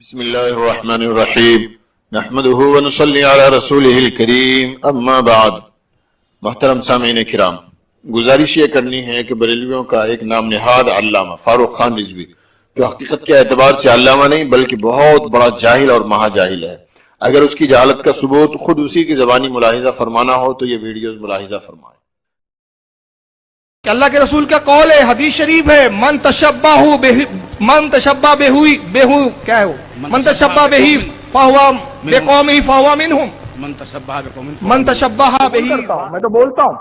بسم اللہ الرحمن الرحیم نحمده ونصلی علی رسولہ الکریم اما بعد۔ محترم سامعین کرام، گزارش یہ کرنی ہے کہ بریلویوں کا ایک نام نہاد علامہ فاروق خان رضوی، جو حقیقت کے اعتبار سے علامہ نہیں بلکہ بہت بڑا جاہل اور مہا جاہل ہے، اگر اس کی جہالت کا ثبوت خود اسی کی زبانی ملاحظہ فرمانا ہو تو یہ ویڈیوز ملاحظہ فرمائیں۔ کہ اللہ کے رسول کا قول ہے، حدیث شریف ہے، من تشبہ بہی فہو بقومہ فہو منہم، من تشبہ بہی۔ میں تو بولتا ہوں،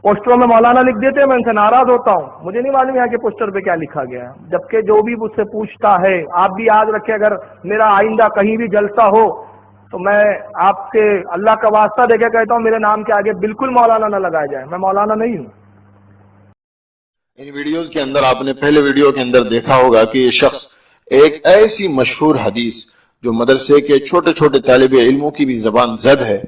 پوسٹروں میں مولانا لکھ دیتے ہیں، میں ان سے ناراض ہوتا ہوں، مجھے نہیں معلوم یہاں کے پوسٹر پہ کیا لکھا گیا ہے، جبکہ جو بھی مجھ سے پوچھتا ہے، آپ بھی یاد رکھیں، اگر میرا آئندہ کہیں بھی جلسہ ہو تو میں آپ سے اللہ کا واسطہ دے کے کہتا ہوں، میرے نام کے آگے بالکل مولانا نہ لگایا جائے، میں مولانا نہیں ہوں۔ ان ویڈیوز کے اندر آپ نے پہلے ویڈیو کے اندر دیکھا ہوگا کہ یہ شخص ایک ایسی مشہور حدیث جو مدرسے کے چھوٹے چھوٹے طالب علموں کی بھی زبان زد ہے،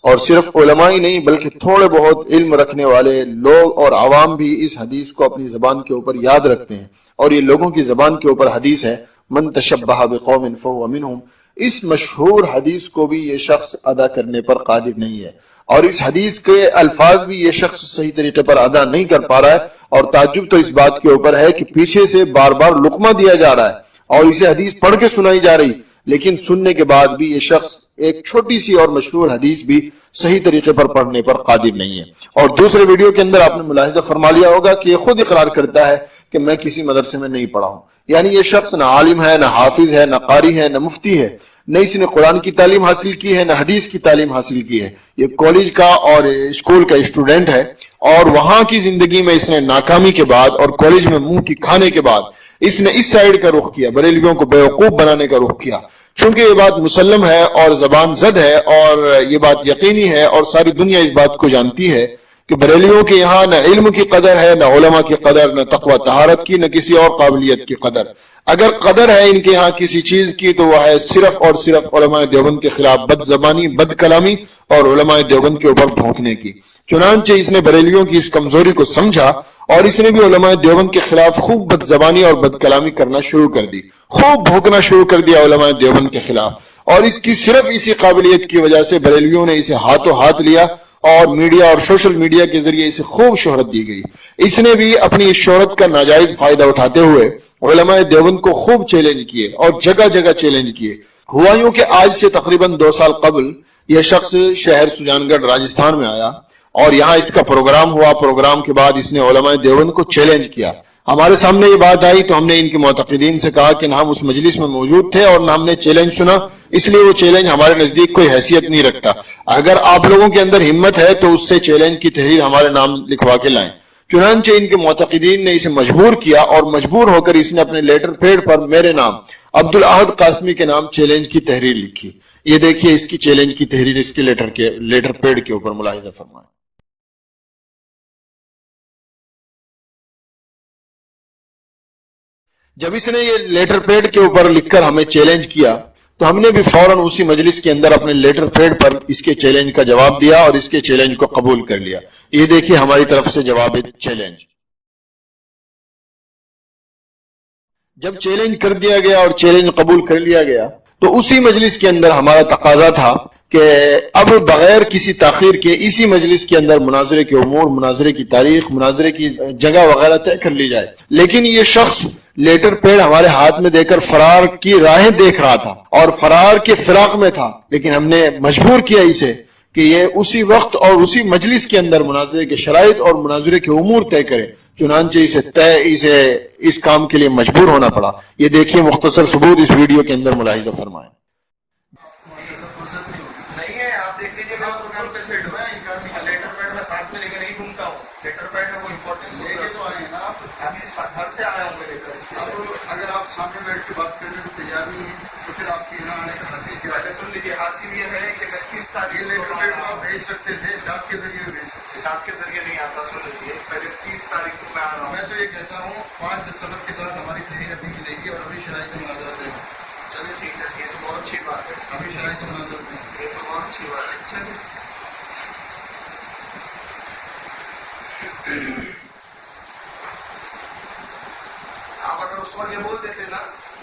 اور صرف علماء ہی نہیں بلکہ تھوڑے بہت علم رکھنے والے لوگ اور عوام بھی اس حدیث کو اپنی زبان کے اوپر یاد رکھتے ہیں، اور یہ لوگوں کی زبان کے اوپر حدیث ہے، من تشبہ بقوم فہو منہم۔ اس مشہور حدیث کو بھی یہ شخص ادا کرنے پر قادر نہیں ہے، اور اس حدیث کے الفاظ بھی یہ شخص صحیح طریقے پر ادا نہیں کر پا رہا ہے، اور تعجب تو اس بات کے اوپر ہے کہ پیچھے سے بار بار لقمہ دیا جا رہا ہے اور اسے حدیث پڑھ کے سنائی جا رہی، لیکن سننے کے بعد بھی یہ شخص ایک چھوٹی سی اور مشہور حدیث بھی صحیح طریقے پر پڑھنے پر قادر نہیں ہے۔ اور دوسرے ویڈیو کے اندر آپ نے ملاحظہ فرما لیا ہوگا کہ یہ خود اقرار کرتا ہے کہ میں کسی مدرسے میں نہیں پڑھا ہوں، یعنی یہ شخص نہ عالم ہے، نہ حافظ ہے، نہ قاری ہے، نہ مفتی ہے، نہ اس نے قرآن کی تعلیم حاصل کی ہے، نہ حدیث کی تعلیم حاصل کی ہے۔ یہ کالج کا اور اسکول کا اسٹوڈنٹ ہے، اور وہاں کی زندگی میں اس نے ناکامی کے بعد اور کالج میں منہ کی کھانے کے بعد اس نے اس سائیڈ کا رخ کیا، بریلویوں کو بیوقوف بنانے کا رخ کیا۔ چونکہ یہ بات مسلم ہے اور زبان زد ہے، اور یہ بات یقینی ہے اور ساری دنیا اس بات کو جانتی ہے کہ بریلویوں کے یہاں نہ علم کی قدر ہے، نہ علماء کی قدر، نہ تقوی طہارت کی، نہ کسی اور قابلیت کی قدر۔ اگر قدر ہے ان کے یہاں کسی چیز کی تو وہ ہے صرف اور صرف علماء دیوبند کے خلاف بد زبانی، بد کلامی اور علماء دیوبند کے اوپر بھونکنے کی۔ چنانچہ اس نے بریلیوں کی اس کمزوری کو سمجھا اور اس نے بھی علماء دیوبند کے خلاف خوب بد زبانی اور بد کلامی کرنا شروع کر دی، خوب بھونکنا شروع کر دیا علماء دیوبند کے خلاف، اور اس کی صرف اسی قابلیت کی وجہ سے بریلیوں نے اسے ہاتھوں ہاتھ لیا اور میڈیا اور سوشل میڈیا کے ذریعے اسے خوب شہرت دی گئی۔ اس نے بھی اپنی اس شہرت کا ناجائز فائدہ اٹھاتے ہوئے علماء دیوبند کو خوب چیلنج کیے اور جگہ جگہ چیلنج کیے۔ ہوا یوں کہ آج سے تقریباً 2 سال قبل یہ شخص شہر سجان گڑھ راجستھان میں آیا اور یہاں اس کا پروگرام ہوا۔ پروگرام کے بعد اس نے علماء دیوبند کو چیلنج کیا۔ ہمارے سامنے یہ بات آئی تو ہم نے ان کے معتقدین سے کہا کہ نہ ہم اس مجلس میں موجود تھے اور نہ ہم نے چیلنج سنا، اس لیے وہ چیلنج ہمارے نزدیک کوئی حیثیت نہیں رکھتا۔ اگر آپ لوگوں کے اندر ہمت ہے تو اس سے چیلنج کی تحریر ہمارے نام لکھوا کے لائیں۔ چنانچہ ان کے معتقدین نے اسے مجبور کیا اور مجبور ہو کر اس نے اپنے لیٹر پیڈ پر میرے نام عبدالاحد قاسمی کے نام چیلنج کی تحریر لکھی۔ یہ دیکھیے اس کی چیلنج کی تحریر اس کے لیٹر پیڈ کے اوپر ملاحظہ فرمائیں۔ جب اس نے یہ لیٹر پیڈ کے اوپر لکھ کر ہمیں چیلنج کیا تو ہم نے بھی فوراً اسی مجلس کے اندر اپنے لیٹر پیڈ پر اس کے چیلنج کا جواب دیا اور اس کے چیلنج کو قبول کر لیا۔ یہ دیکھیے ہماری طرف سے جواب چیلنج۔ جب چیلنج کر دیا گیا اور چیلنج قبول کر لیا گیا تو اسی مجلس کے اندر ہمارا تقاضا تھا کہ اب بغیر کسی تاخیر کے اسی مجلس کے اندر مناظرے کے امور، مناظرے کی تاریخ، مناظرے کی جگہ وغیرہ طے کر لی جائے، لیکن یہ شخص لیٹر پیڈ ہمارے ہاتھ میں دے کر فرار کی راہیں دیکھ رہا تھا اور فرار کے فراق میں تھا، لیکن ہم نے مجبور کیا اسے کہ یہ اسی وقت اور اسی مجلس کے اندر مناظرے کے شرائط اور مناظرے کے امور طے کرے۔ چنانچہ اسے اس کام کے لیے مجبور ہونا پڑا۔ یہ دیکھیے مختصر ثبوت اس ویڈیو کے اندر ملاحظہ فرمائیں۔ نہیں ہے، آپ دیکھ لیجیے، میں پروگرام پہ سے لیٹر پیڈ میں ساتھ میں لے کے نہیں گھومتا ہوں، لیٹر پیڈ میں وہ امپورٹنٹ لے کے تو آئے ہیں نا آپ، ابھی گھر سے آیا ہوں میں لے کر۔ اب اگر آپ سامنے بیٹھ کے بات کرنے کو تیار نہیں ہیں تو پھر آپ کے یہاں آنے کا حاصل کیا ہے؟ سن لیجیے، حاصل یہ ہے کہ میں کس تاریخ لیٹر پیڈ آپ بھیج سکتے تھے، ڈاک کے ذریعے بھیج سکتے تھے، ڈاک کے ذریعے نہیں آتا۔ سن لیجیے، پہلے 30 تاریخ کو میں آ رہا ہوں۔ میں تو یہ کہتا ہوں 5 دستخط کے ساتھ ہماری تحریر ابھی ملے گی اور ابھی شرائط مناظرہ دیں۔ چلیے ٹھیک ہے، یہ تو بہت اچھی بات ہے، ابھی شرائط مناظرہ دیں، یہ تو بہت اچھی بات ہے۔ چلیے آپ اگر اس وقت یہ بول دیتے نا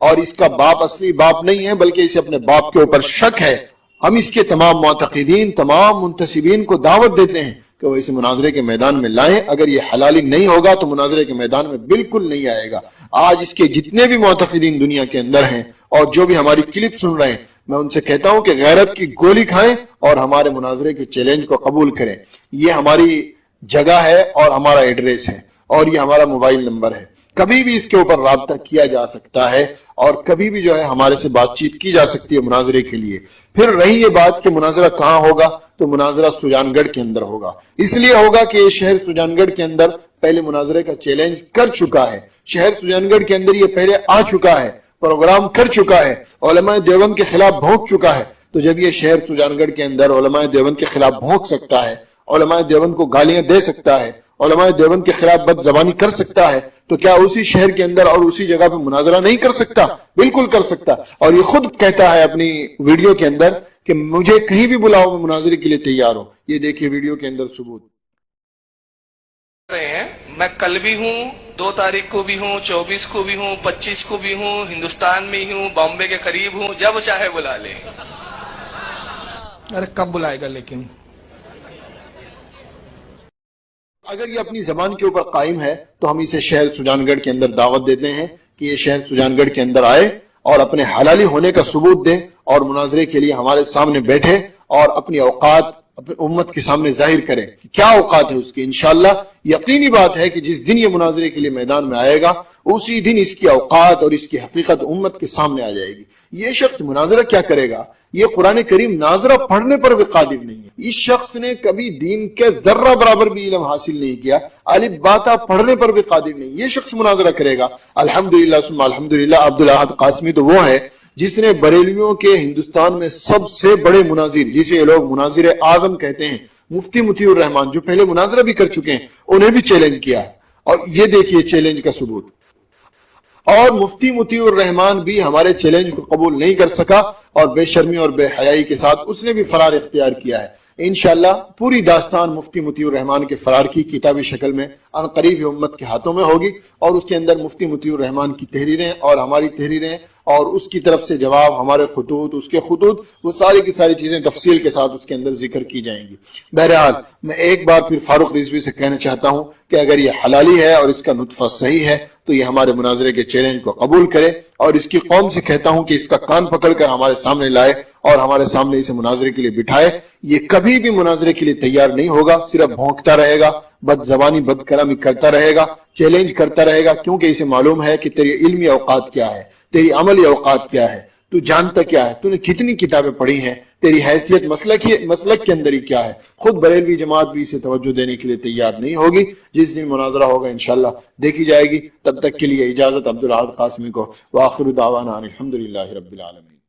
اور اس کا باپ اصلی باپ نہیں ہے بلکہ اسے اپنے باپ کے اوپر شک ہے، ہم اس کے تمام معتقدین، تمام منتسبین کو دعوت دیتے ہیں کہ وہ اسے مناظرے کے میدان میں لائیں۔ اگر یہ حلالی نہیں ہوگا تو مناظرے کے میدان میں بالکل نہیں آئے گا۔ آج اس کے جتنے بھی معتقدین دنیا کے اندر ہیں اور جو بھی ہماری کلپ سن رہے ہیں، میں ان سے کہتا ہوں کہ غیرت کی گولی کھائیں اور ہمارے مناظرے کے چیلنج کو قبول کریں۔ یہ ہماری جگہ ہے اور ہمارا ایڈریس ہے اور یہ ہمارا موبائل نمبر ہے، کبھی بھی اس کے اوپر رابطہ کیا جا سکتا ہے اور کبھی بھی جو ہے ہمارے سے بات چیت کی جا سکتی ہے مناظرے کے لیے۔ پھر رہی یہ بات کہ مناظرہ کہاں ہوگا، تو مناظرہ سجان گڑھ کے اندر ہوگا۔ اس لیے ہوگا کہ یہ شہر سجان گڑھ کے اندر پہلے مناظرے کا چیلنج کر چکا ہے، شہر سجان گڑھ کے اندر یہ پہلے آ چکا ہے، پروگرام کر چکا ہے، علماء دیوبند کے خلاف بھونک چکا ہے۔ تو جب یہ شہر سجان گڑھ کے اندر علماء دیوبند کے خلاف بھونک سکتا ہے، علماء دیوبند کو گالیاں دے سکتا ہے، علماء دیوبند کے خلاف بد زبانی کر سکتا ہے، تو کیا اسی شہر کے اندر اور اسی جگہ پہ مناظرہ نہیں کر سکتا؟ بالکل کر سکتا۔ اور یہ خود کہتا ہے اپنی ویڈیو کے اندر کہ مجھے کہیں بھی بلاؤ میں مناظرے کے لیے تیار ہوں۔ یہ دیکھیے ویڈیو کے اندر ثبوت رہے ہیں۔ میں کل بھی ہوں، 2 تاریخ کو بھی ہوں، 24 کو بھی ہوں، 25 کو بھی ہوں، ہندوستان میں ہی ہوں، بامبے کے قریب ہوں، جب چاہے بلا لیں۔ ارے کب بلائے گا لیکن؟ اگر یہ اپنی زبان کے اوپر قائم ہے تو ہم اسے شہر سجان گڑھ کے اندر دعوت دیتے ہیں کہ یہ شہر سجان گڑھ کے اندر آئے اور اپنے حلالی ہونے کا ثبوت دیں اور مناظرے کے لیے ہمارے سامنے بیٹھے اور اپنی اوقات اپنی امت کے سامنے ظاہر کریں کہ کیا اوقات ہے اس کی۔ انشاءاللہ یقینی بات ہے کہ جس دن یہ مناظرے کے لیے میدان میں آئے گا اسی دن اس کی اوقات اور اس کی حقیقت امت کے سامنے آ جائے گی۔ یہ شخص مناظرہ کیا کرے گا؟ یہ قرآن کریم ناظرہ پڑھنے پر بھی قادر نہیں ہے۔ اس شخص نے کبھی دین کے ذرہ برابر بھی علم حاصل نہیں کیا، الف باتا پڑھنے پر بھی قادر نہیں، یہ شخص مناظرہ کرے گا؟ الحمدللہ ثم الحمدللہ عبدالاحد قاسمی تو وہ ہے جس نے بریلویوں کے ہندوستان میں سب سے بڑے مناظر، جسے یہ لوگ مناظر اعظم کہتے ہیں، مفتی مطیع الرحمان، جو پہلے مناظرہ بھی کر چکے ہیں، انہیں بھی چیلنج کیا ہے۔ اور یہ دیکھیے چیلنج کا ثبوت۔ اور مفتی مطیع الرحمان بھی ہمارے چیلنج کو قبول نہیں کر سکا اور بے شرمی اور بے حیائی کے ساتھ اس نے بھی فرار اختیار کیا ہے۔ انشاءاللہ پوری داستان مفتی مطیع الرحمان کے فرار کی کتابی شکل میں عنقریب امت کے ہاتھوں میں ہوگی، اور اس کے اندر مفتی مطیع الرحمان کی تحریریں اور ہماری تحریریں اور اس کی طرف سے جواب، ہمارے خطوط، اس کے خطوط، وہ ساری کی ساری چیزیں تفصیل کے ساتھ اس کے اندر ذکر کی جائیں گی۔ بہرحال میں ایک بار پھر فاروق رضوی سے کہنا چاہتا ہوں کہ اگر یہ حلالی ہے اور اس کا نطفہ صحیح ہے تو یہ ہمارے مناظرے کے چیلنج کو قبول کرے، اور اس کی قوم سے کہتا ہوں کہ اس کا کان پکڑ کر ہمارے سامنے لائے اور ہمارے سامنے اسے مناظرے کے لیے بٹھائے۔ یہ کبھی بھی مناظرے کے لیے تیار نہیں ہوگا، صرف بھونکتا رہے گا، بد زبانی بد کلامی کرتا رہے گا، چیلنج کرتا رہے گا، کیونکہ اسے معلوم ہے کہ تیری علمی اوقات کیا ہے، تیری عملی اوقات کیا ہے، تو جانتا کیا ہے، تو نے کتنی کتابیں پڑھی ہیں، تیری حیثیت مسلک کے اندر ہی کیا ہے۔ خود بریلوی جماعت بھی اسے توجہ دینے کے لیے تیار نہیں ہوگی۔ جس دن مناظرہ ہوگا انشاءاللہ دیکھی جائے گی۔ تب تک کے لیے اجازت عبدالاحد قاسمی کو، وآخر دعوانا الحمدللہ رب العالمین۔